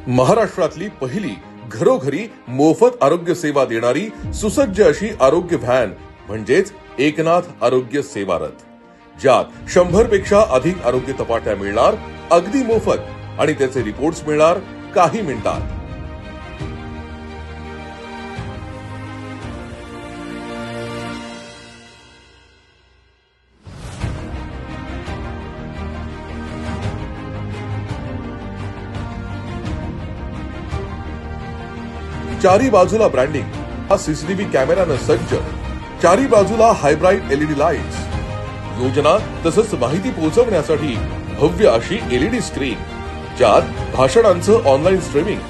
महाराष्ट्रातली पहिली घरोघरी मोफत आरोग्य सेवा देणारी सुसज्ज अशी आरोग्य व्हॅन म्हणजेच एकनाथ आरोग्य सेवा रथ, ज्यात 100 पेक्षा अधिक आरोग्य तपासण्या मिळणार अगदी मोफत आणि त्याचे रिपोर्ट्स मिळणार काही मिनिटात। चारी बाजूला ब्रँडिंग, हा सीसीटीव्ही कॅमेराने सज्ज, चारी बाजूला हायब्राइड एलईडी लाईट्स, योजना तसंच माहिती पोहोचवण्यासाठी भव्य अशी एलईडी स्क्रीन, ज्यात भाषणांचं ऑनलाईन स्ट्रीमिंग,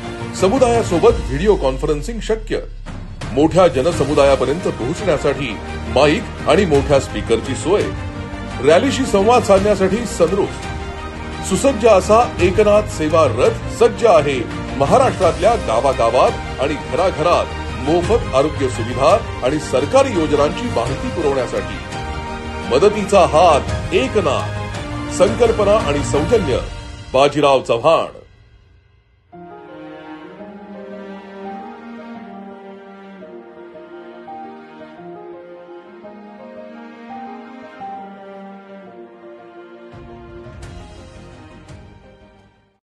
समुदायासोबत व्हिडिओ कॉन्फरन्सिंग शक्य, मोठ्या जनसमुदायापर्यंत पोहोचण्यासाठी माईक आणि मोठ्या स्पीकरची सोय, रॅलीशी संवाद साधण्यासाठी सनरूफ, सुसज्ज असा एकनाथ सेवा रथ सज्ज आहे महाराष्ट्रातल्या गावागावात आणि घराघरात मोफत आरोग्य सुविधा आणि सरकारी योजनांची माहिती पुरवण्यासाठी। मदतीचा हात एकनाथ, संकल्पना आणि सौजन्य बाजीराव चव्हाण।